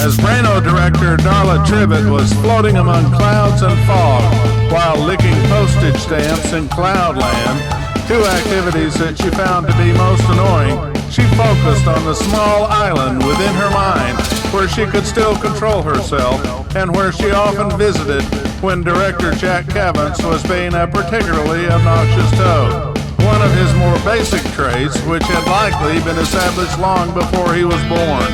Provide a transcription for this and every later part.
As Brano director Darla Tribbett was floating among clouds and fog while licking postage stamps in Cloudland, two activities that she found to be most annoying, she focused on the small island within her mind where she could still control herself and where she often visited when director Jack Cavance was being a particularly obnoxious toad. One of his more basic traits, which had likely been established long before he was born,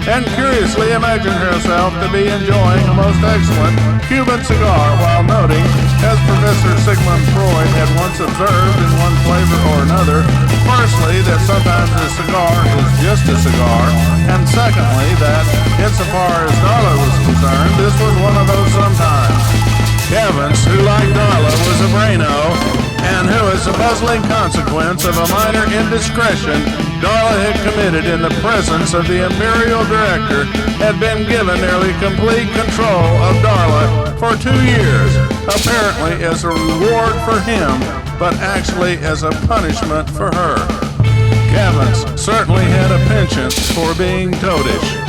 and curiously imagined herself to be enjoying a most excellent Cuban cigar while noting, as Professor Sigmund Freud had once observed in one flavor or another, firstly, that sometimes a cigar is just a cigar, and secondly, that, insofar as Darla was concerned, this was one of those sometimes. Cavance, who like Darla was a Brano, and who, as a puzzling consequence of a minor indiscretion Darla had committed in the presence of the Imperial Director, had been given nearly complete control of Darla for 2 years, apparently as a reward for him, but actually as a punishment for her. Cavance certainly had a penchant for being toadish.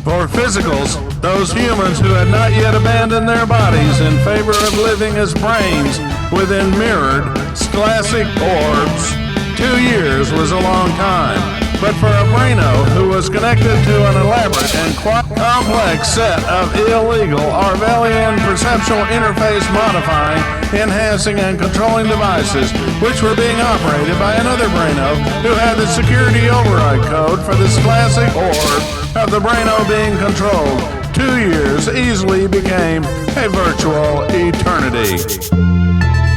For physicals, those humans who had not yet abandoned their bodies in favor of living as brains within mirrored, scholastic orbs, 2 years was a long time. But for a Brano who was connected to an elaborate and quite complex set of illegal Orwellian perceptual interface modifying, enhancing, and controlling devices, which were being operated by another Brano who had the security override code for this classic orb of the Brano being controlled, 2 years easily became a virtual eternity.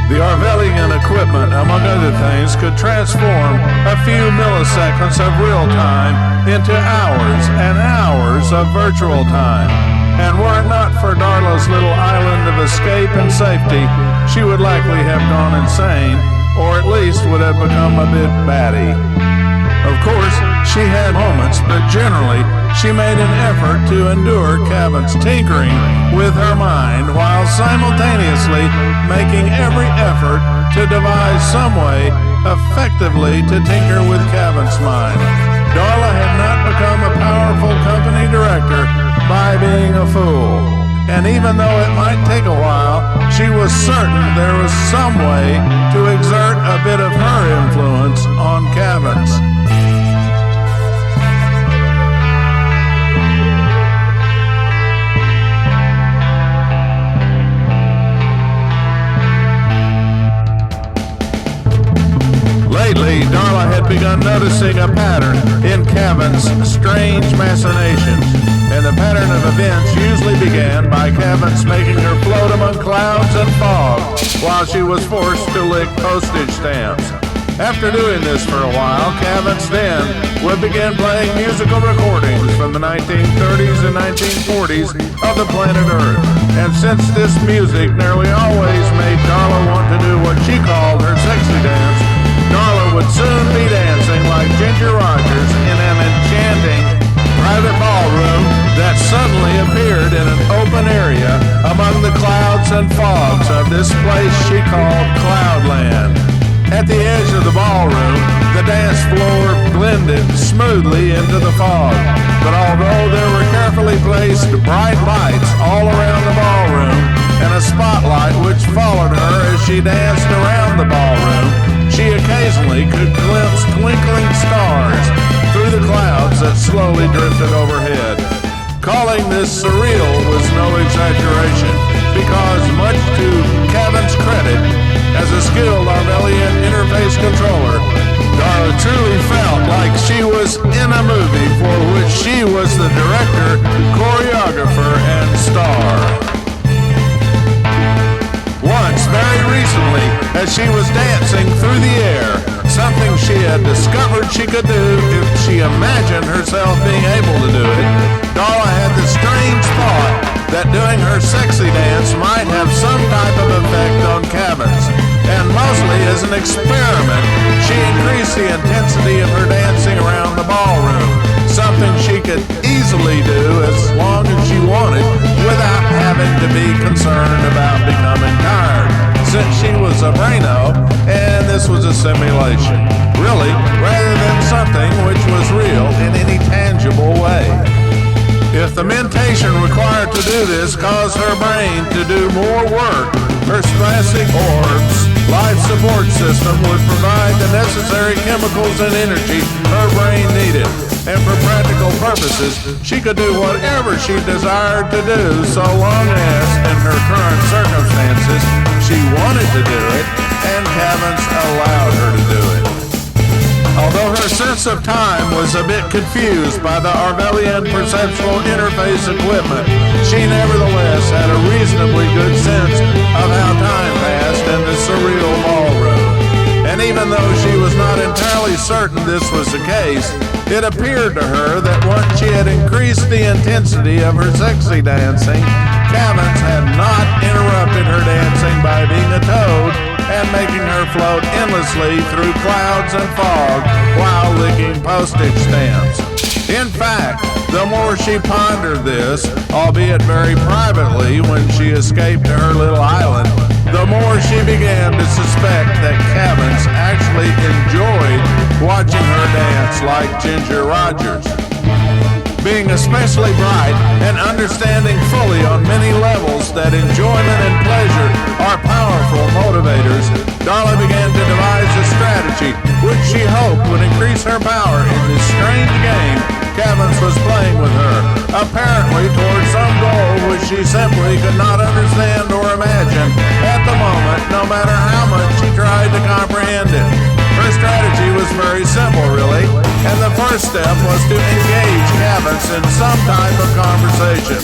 The Orwellian equipment, among other things, could transform a few milliseconds of real time into hours and hours of virtual time. And were it not for Darla's little island of escape and safety, she would likely have gone insane, or at least would have become a bit batty. Of course, she had moments, but generally, she made an effort to endure Cavance's tinkering with her mind while simultaneously making every effort to devise some way effectively to tinker with Cavance's mind. Darla had not become a powerful company director by being a fool. And even though it might take a while, she was certain there was some way to exert a bit of her influence on Cavance. Lately, Darla had begun noticing a pattern in Cavance's strange machinations, and the pattern of events usually began by Cavance making her float among clouds and fog while she was forced to lick postage stamps. After doing this for a while, Cavance then would begin playing musical recordings from the 1930s and 1940s of the planet Earth, and since this music nearly always made Darla want to do what she called her sexy dance, Darla would soon be dancing like Ginger Rogers in an enchanting private ballroom that suddenly appeared in an open area among the clouds and fogs of this place she called Cloudland. At the edge of the ballroom, the dance floor blended smoothly into the fog, but although there were carefully placed bright lights all around the ballroom and a spotlight which followed her as she danced around the ballroom, she occasionally could glimpse twinkling stars through the clouds that slowly drifted overhead. Calling this surreal was no exaggeration, because much to Cavance's credit, as a skilled Orwellian interface controller, Darla truly felt like she was in a movie for which she was the director, choreographer, and star. Once, very recently, as she was dancing through the air, something she had discovered she could do if she imagined herself being able to do it, Darla had the strange thought that doing her sexy dance might have some type of effect on Cavance. And mostly as an experiment, she increased the intensity of her dancing around the ballroom, something she could easily do as long as she wanted without having to be concerned about becoming tired, since she was a Brano and this was a simulation, really, rather than something which was real in any tangible way. If the mentation required to do this caused her brain to do more work, her thoracic orb's life support system would provide the necessary chemicals and energy her brain needed. And for practical purposes, she could do whatever she desired to do so long as, in her current circumstances, she wanted to do it and Cavans allowed her to do it. Although her sense of time was a bit confused by the Arvelian perceptual interface equipment, she nevertheless had a reasonably good sense of how time passed in the surreal ballroom. And even though she was not entirely certain this was the case, it appeared to her that once she had increased the intensity of her sexy dancing, Cavans had not interrupted her dancing by being a toad and making her float endlessly through clouds and fog while licking postage stamps. In fact, the more she pondered this, albeit very privately when she escaped to her little island, the more she began to suspect that Cavans actually enjoyed watching her dance like Ginger Rogers. Being especially bright and understanding fully on many levels that enjoyment and pleasure are powerful motivators, Darla began to devise a strategy which she hoped would increase her power in this strange game Cavans was playing with her, apparently towards some goal which she simply could not understand or imagine at the moment, no matter how much she tried to comprehend it. Her strategy was very simple, really, and the first step was to engage Cavans in some type of conversation.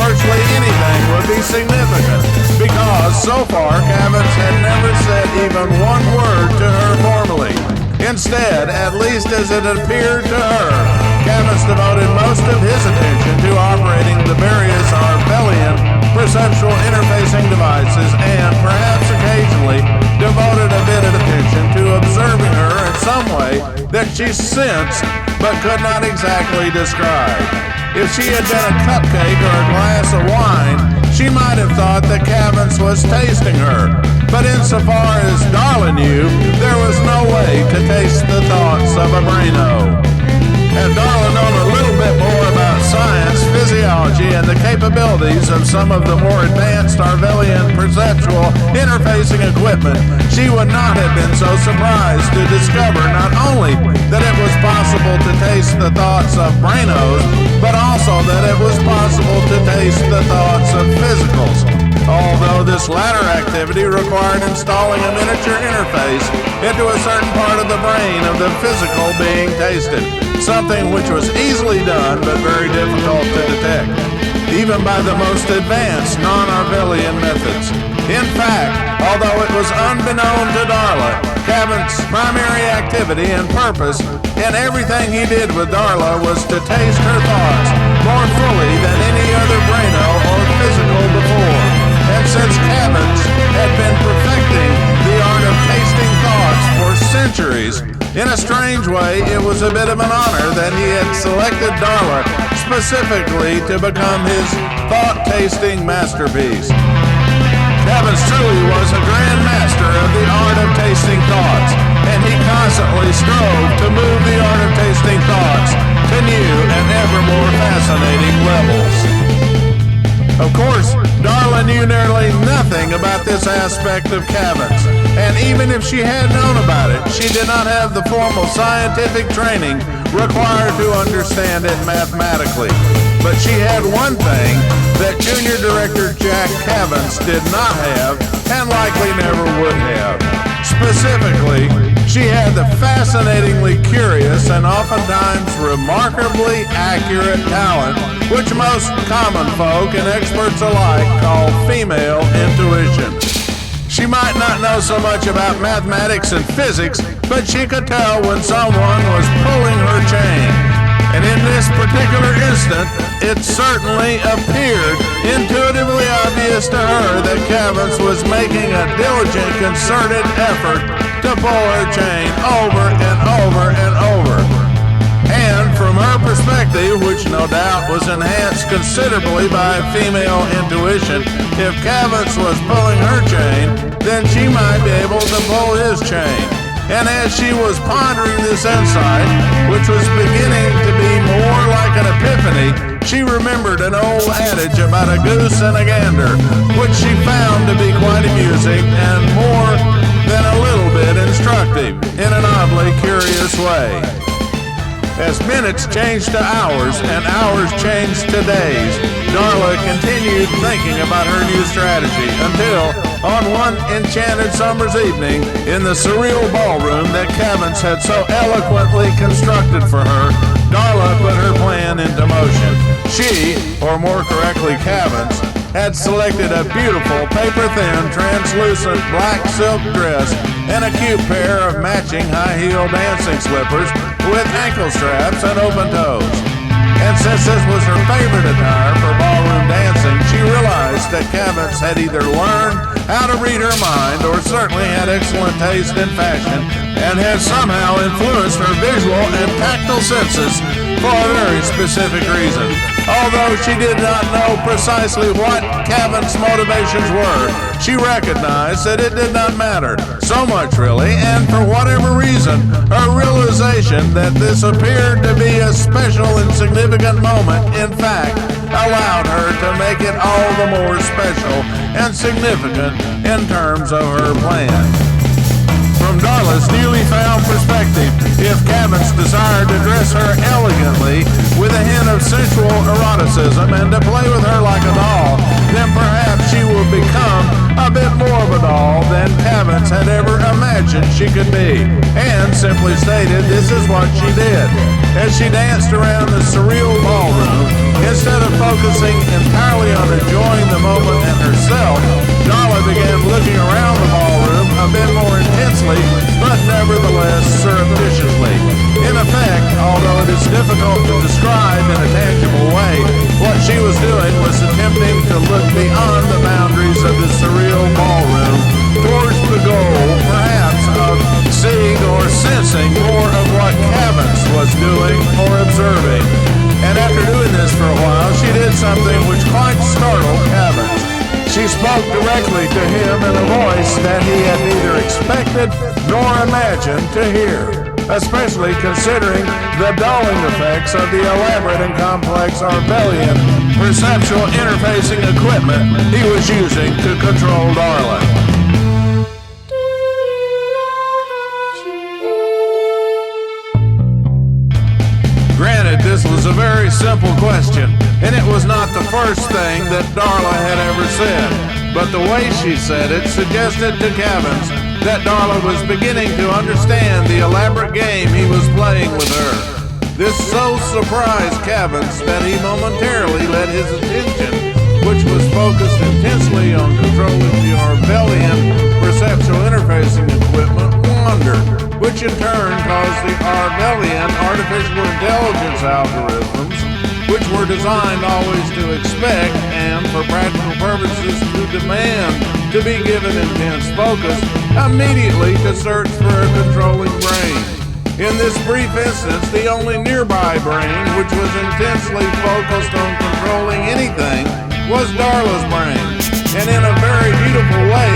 Virtually anything would be significant, because so far Cavans had never said even one word to her formally. Instead, at least as it appeared to her, Cavans devoted most of his attention to operating the various Arvelian perceptual interfacing devices and, perhaps occasionally, devoted a bit of attention to observing her in some way that she sensed but could not exactly describe. If she had been a cupcake or a glass of wine, she might have thought that Cavans was tasting her. But insofar as Darla knew, there was no way to taste the thoughts of a braino. Had Darla known a little bit more about science, physiology, and the capabilities of some of the more advanced Arvelian perceptual interfacing equipment, she would not have been so surprised to discover not only that it was possible to taste the thoughts of brainos, but also that it was possible to taste the thoughts of physicals. Although this latter activity required installing a miniature interface into a certain part of the brain of the physical being tasted, something which was easily done but very difficult to detect, even by the most advanced non-Arvelian methods. In fact, although it was unbeknown to Darla, Cavans' primary activity and purpose in everything he did with Darla was to taste her thoughts more fully than any other braino or physical before. And since Cavans had been perfecting the art of tasting thoughts for centuries, in a strange way, it was a bit of an honor that he had selected Darla specifically to become his thought-tasting masterpiece. Cavans truly was a grand master of the art of tasting thoughts, and he constantly strove to move the art of tasting thoughts to new and ever more fascinating levels. Of course, Darla knew nearly nothing about this aspect of Cavans, and even if she had known about it, she did not have the formal scientific training required to understand it mathematically. But she had one thing that Junior Director Jack Cavans did not have, and likely never would have. Specifically, she had the fascinatingly curious and oftentimes remarkably accurate talent which most common folk and experts alike call female intuition. She might not know so much about mathematics and physics, but she could tell when someone was pulling her chain. And in this particular instant, it certainly appeared intuitively obvious to her that Cavans was making a diligent, concerted effort to pull her chain over and over and over. And from her perspective, which no doubt was enhanced considerably by female intuition, if Cavans was pulling her chain, then she might be able to pull his chain. And as she was pondering this insight, which was beginning to be more like an epiphany She remembered an old adage about a goose and a gander, which she found to be quite amusing and more than a little bit instructive in an oddly curious way. As minutes changed to hours and hours changed to days, Darla continued thinking about her new strategy until, on one enchanted summer's evening in the surreal ballroom that Cavins had so eloquently constructed for her, Darla put her plan into motion. She, or more correctly Cavins, had selected a beautiful paper-thin, translucent black silk dress and a cute pair of matching high-heel dancing slippers with ankle straps and open toes. And since this was her favorite attire for ballroom dancing, she realized that Cavins had either learned how to read her mind or certainly had excellent taste in fashion and had somehow influenced her visual and tactile senses for a very specific reason. Although she did not know precisely what Cavins' motivations were, she recognized that it did not matter so much really, and for whatever reason, her realization that this appeared to be a special and significant moment, in fact, allowed her to make it all the more special and significant in terms of her plan. From Darla's newly found perspective, if Cavins desired to dress her elegantly with a hint of sensual eroticism and to play with her like a doll, then perhaps she would become a bit more of a doll than Cavins had ever imagined she could be. And simply stated, this is what she did. As she danced around the surreal ballroom, instead of focusing entirely on enjoying the moment and herself, Darla began looking around the ballroom a bit more intensely, but nevertheless surreptitiously. In effect, although it is difficult to describe in a tangible way, what she was doing was attempting to look beyond the boundaries of the surreal ballroom towards the goal, perhaps, of seeing or sensing more of what Cavins was doing or observing. And after doing this for a while, she did something which quite startled Cavins. She spoke directly to him in a voice that he had neither expected nor imagined to hear, especially considering the dulling effects of the elaborate and complex Orwellian perceptual interfacing equipment he was using to control Darla. Granted, this was a very simple question, and it was not the first thing that Darla had ever said, but the way she said it suggested to Cavins that Darla was beginning to understand the elaborate game he was playing with her. This so surprised Cavins that he momentarily let his attention, which was focused intensely on controlling the Orwellian perceptual interfacing equipment, wander, which in turn caused the Orwellian artificial intelligence algorithms, which were designed always to expect and, for practical purposes, to demand to be given intense focus, immediately to search for a controlling brain. In this brief instance, the only nearby brain which was intensely focused on controlling anything was Darla's brain. And in a very beautiful way,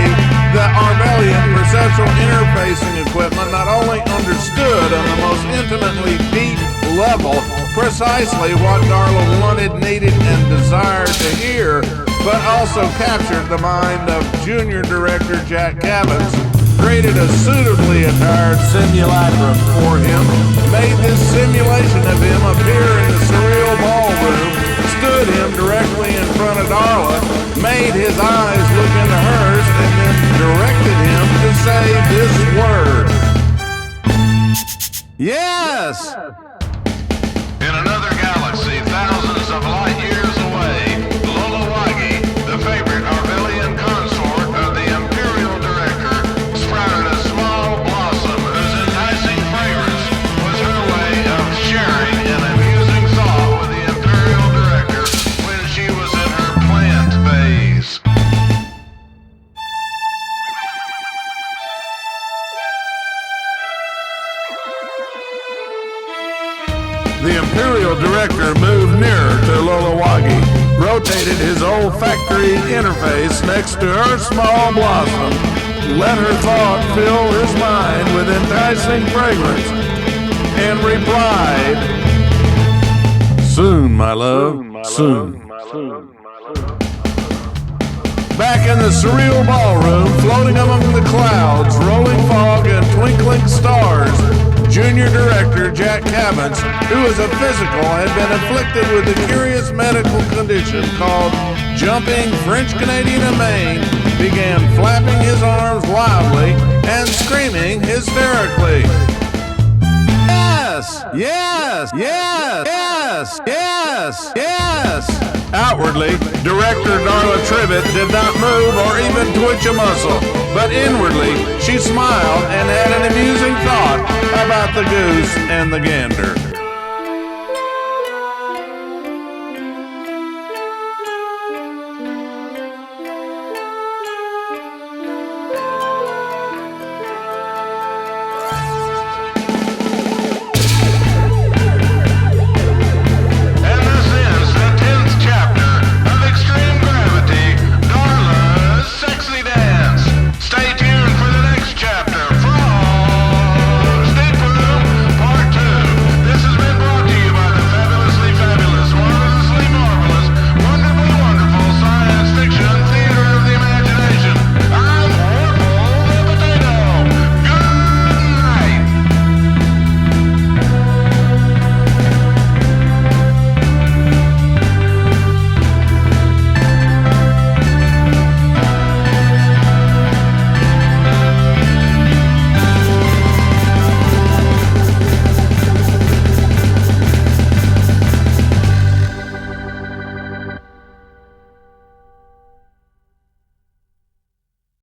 the Orwellian perceptual interfacing equipment not only understood on the most intimately deep level precisely what Darla wanted, needed, and desired to hear, but also captured the mind of junior director Jack Cavins, created a suitably attired simulacrum for him, made this simulation of him appear in the surreal ballroom, stood him directly in front of Darla, made his eyes look into hers, and then directed him to say this word. Yes! In another galaxy, thousands of light years away, Lolowagi, the favorite Orwellian consort of the Imperial Director, sprouted a small blossom whose enticing fragrance was her way of sharing an amusing thought with the Imperial Director when she was in her plant phase. The Imperial Director moved nearer to Lolowagi, rotated his olfactory interface next to her small blossom, let her thought fill his mind with enticing fragrance, and replied, "Soon, my love, soon. Back in the surreal ballroom, floating among the clouds, rolling fog, and twinkling stars, Junior Director Jack Cabins, who as a physical had been afflicted with a curious medical condition called jumping French-Canadian amain, began flapping his arms wildly and screaming hysterically. Yes! Yes! Yes! Yes! Yes! Yes! Outwardly, Director Darla Trivett did not move or even twitch a muscle, but inwardly she smiled and had an amusing thought about the goose and the gander.